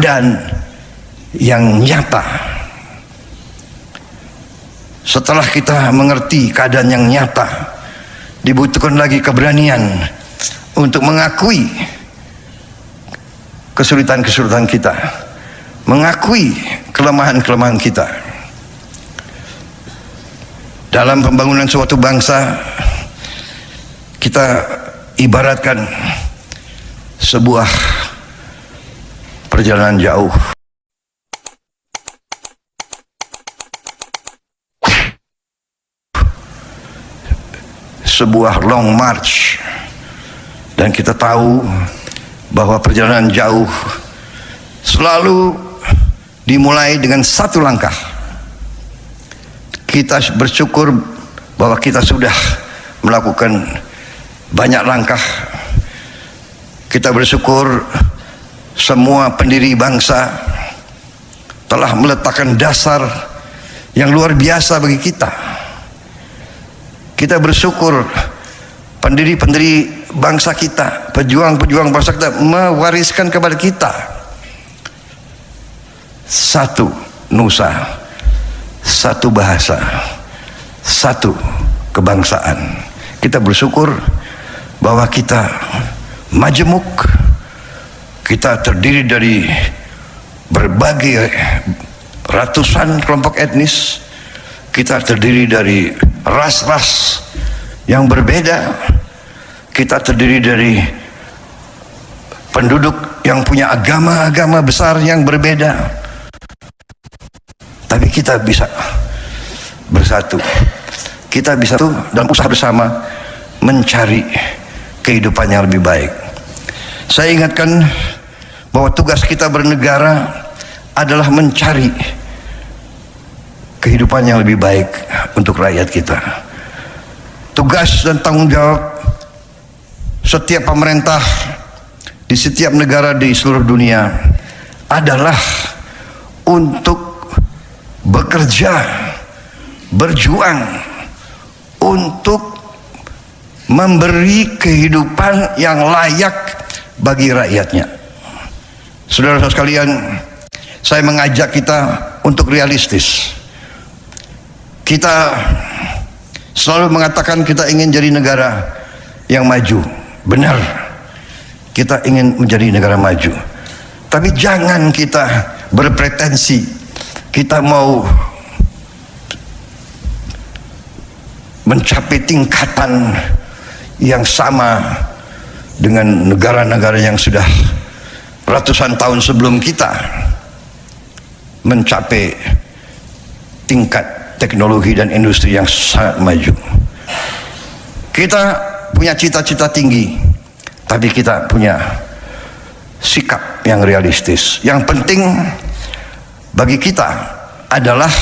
keadaan yang nyata. Setelah kita mengerti keadaan yang nyata, dibutuhkan lagi keberanian untuk mengakui kesulitan-kesulitan kita, mengakui kelemahan-kelemahan kita. Dalam pembangunan suatu bangsa, kita ibaratkan sebuah perjalanan jauh. Sebuah long march, dan kita tahu bahwa perjalanan jauh selalu dimulai dengan satu langkah. Kita bersyukur bahwa kita sudah melakukan banyak langkah. Kita bersyukur semua pendiri bangsa telah meletakkan dasar yang luar biasa bagi kita. Kita bersyukur pendiri-pendiri bangsa kita, pejuang-pejuang bangsa kita mewariskan kepada kita satu nusa, satu bahasa, satu kebangsaan. Kita bersyukur bahwa kita majemuk, kita terdiri dari berbagai ratusan kelompok etnis, kita terdiri dari ras-ras yang berbeda, kita terdiri dari penduduk yang punya agama-agama besar yang berbeda, tapi kita bisa bersatu, kita bisa dalam usaha bersama mencari kehidupan yang lebih baik. Saya ingatkan bahwa tugas kita bernegara adalah mencari kehidupan yang lebih baik untuk rakyat kita. Tugas dan tanggung jawab setiap pemerintah di setiap negara di seluruh dunia adalah untuk bekerja, berjuang untuk memberi kehidupan yang layak bagi rakyatnya. Saudara-saudara sekalian, saya mengajak kita untuk realistis. Kita selalu mengatakan kita ingin jadi negara yang maju. Benar, kita ingin menjadi negara maju. Tapi jangan kita berpretensi kita mau mencapai tingkatan yang sama dengan negara-negara yang sudah ratusan tahun sebelum kita mencapai tingkat teknologi dan industri yang sangat maju. Kita punya cita-cita tinggi, tapi kita punya sikap yang realistis. Yang penting bagi kita adalah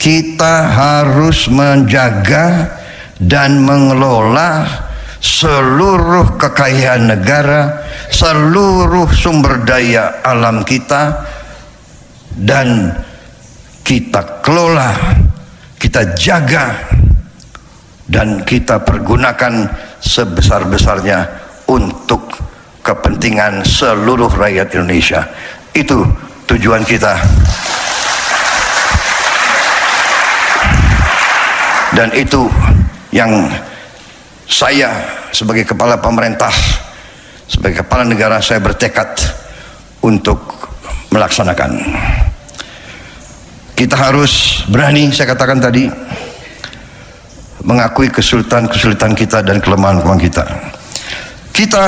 kita harus menjaga dan mengelola seluruh kekayaan negara, seluruh sumber daya alam kita, dan kita kelola, kita jaga, dan kita pergunakan sebesar-besarnya untuk kepentingan seluruh rakyat Indonesia. Itu tujuan kita. Dan itu yang saya sebagai kepala pemerintah, sebagai kepala negara, saya bertekad untuk melaksanakan. Kita harus berani, saya katakan tadi, mengakui kesulitan-kesulitan kita dan kelemahan-kelemahan kita. Kita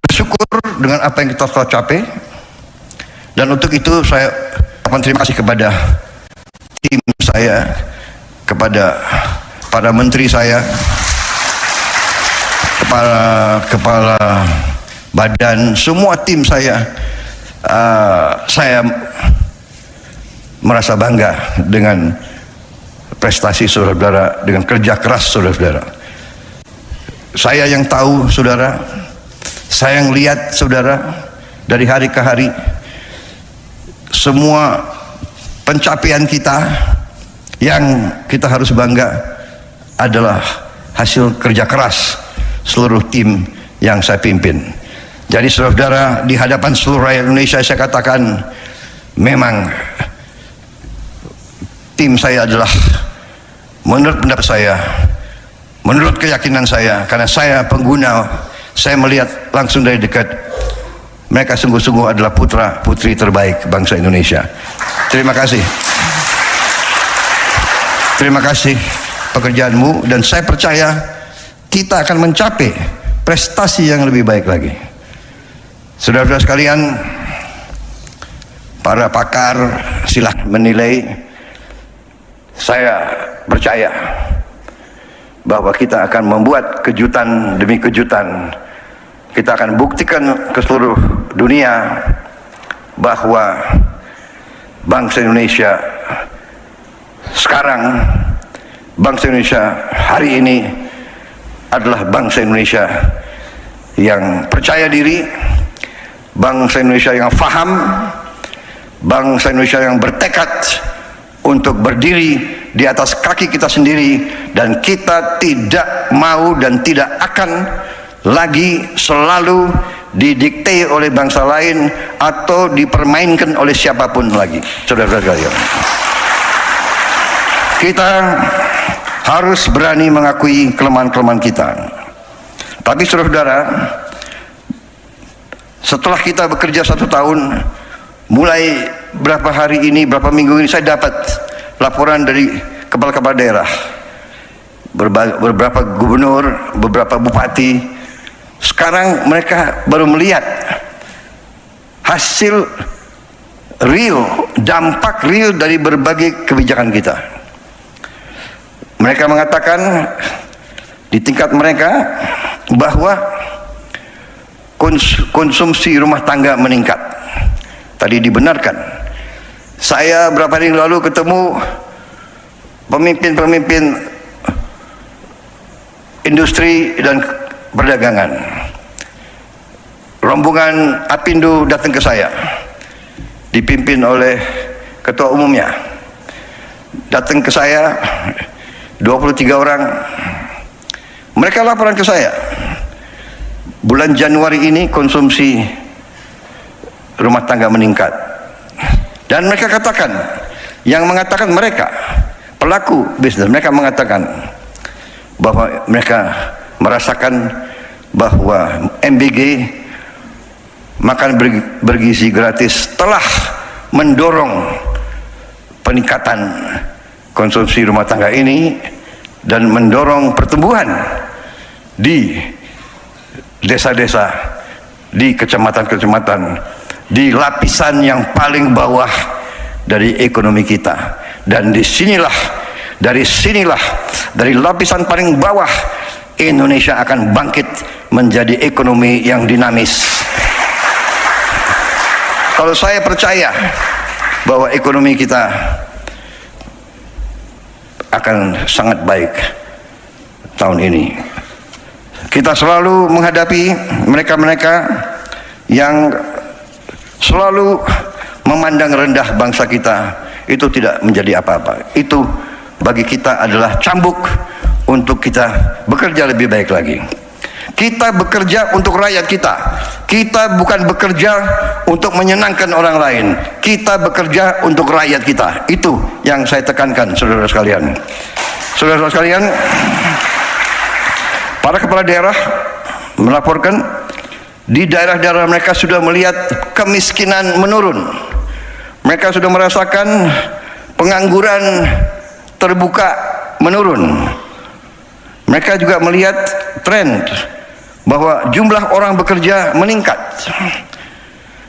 bersyukur dengan apa yang kita telah capai, dan untuk itu saya ucapkan terima kasih kepada tim saya, kepada para menteri saya, kepala badan, semua tim saya. Saya merasa bangga dengan prestasi saudara-saudara, dengan kerja keras saudara-saudara. Saya yang tahu saudara, saya yang lihat saudara dari hari ke hari, semua pencapaian kita yang kita harus bangga adalah hasil kerja keras seluruh tim yang saya pimpin. Jadi saudara-saudara, di hadapan seluruh rakyat Indonesia saya katakan, memang tim saya adalah, menurut pendapat saya, menurut keyakinan saya, karena saya pengguna, saya melihat langsung dari dekat, mereka sungguh-sungguh adalah putra putri terbaik bangsa Indonesia. Terima kasih. Terima kasih pekerjaanmu, dan saya percaya kita akan mencapai prestasi yang lebih baik lagi. Saudara-saudara sekalian, para pakar silahkan menilai. Saya percaya bahwa kita akan membuat kejutan demi kejutan. Kita akan buktikan ke seluruh dunia bahwa bangsa Indonesia sekarang, bangsa Indonesia hari ini adalah bangsa Indonesia yang percaya diri, bangsa Indonesia yang faham, bangsa Indonesia yang bertekad untuk berdiri di atas kaki kita sendiri, dan kita tidak mau dan tidak akan lagi selalu didikte oleh bangsa lain atau dipermainkan oleh siapapun lagi. Saudara-saudara sekalian, kita harus berani mengakui kelemahan-kelemahan kita. Tapi saudara-saudara, setelah kita bekerja 1 tahun, mulai berapa hari ini, berapa minggu ini, saya dapat laporan dari kepala-kepala daerah, beberapa gubernur, beberapa bupati. Sekarang mereka baru melihat hasil real, dampak real dari berbagai kebijakan kita. Mereka mengatakan di tingkat mereka bahwa konsumsi rumah tangga meningkat. Tadi dibenarkan. Saya beberapa hari lalu ketemu pemimpin-pemimpin industri dan perdagangan. Rombongan Apindo datang ke saya, dipimpin oleh ketua umumnya. Datang ke saya 23 orang. Mereka laporan ke saya, bulan Januari ini konsumsi rumah tangga meningkat. Dan mereka katakan, yang mengatakan mereka pelaku bisnis, mereka mengatakan bahwa mereka merasakan bahwa MBG, makan bergizi gratis, telah mendorong peningkatan konsumsi rumah tangga ini dan mendorong pertumbuhan di desa-desa, di kecamatan-kecamatan, di lapisan yang paling bawah dari ekonomi kita. Dan dari sinilah, dari lapisan paling bawah, Indonesia akan bangkit menjadi ekonomi yang dinamis. Kalau saya percaya bahwa ekonomi kita akan sangat baik tahun ini. Kita selalu menghadapi mereka-mereka yang selalu memandang rendah bangsa kita. Itu tidak menjadi apa-apa. Itu bagi kita adalah cambuk untuk kita bekerja lebih baik lagi. Kita bekerja untuk rakyat kita. Kita bukan bekerja untuk menyenangkan orang lain. Kita bekerja untuk rakyat kita. Itu yang saya tekankan, saudara sekalian. Saudara sekalian, para kepala daerah melaporkan di daerah-daerah mereka sudah melihat kemiskinan menurun. Mereka sudah merasakan pengangguran terbuka menurun. Mereka juga melihat tren bahwa jumlah orang bekerja meningkat.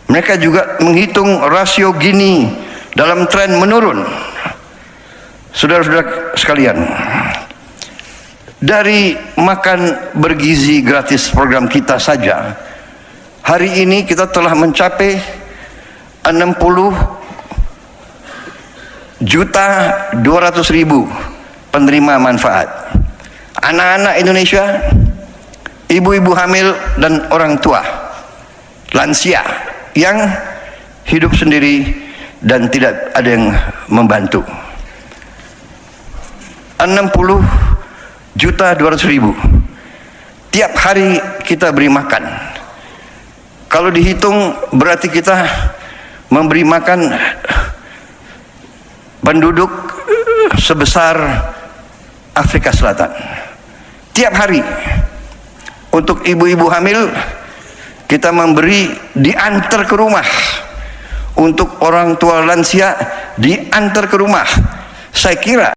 Mereka juga menghitung rasio Gini dalam tren menurun. Saudara-saudara sekalian, dari makan bergizi gratis program kita saja, hari ini kita telah mencapai 60.200.000 penerima manfaat. Anak-anak Indonesia, ibu-ibu hamil dan orang tua, lansia yang hidup sendiri dan tidak ada yang membantu. 60.200.000. tiap hari kita beri makan. Kalau dihitung berarti kita memberi makan penduduk sebesar Afrika Selatan. Tiap hari untuk ibu-ibu hamil kita memberi, diantar ke rumah. Untuk orang tua lansia diantar ke rumah. Saya kira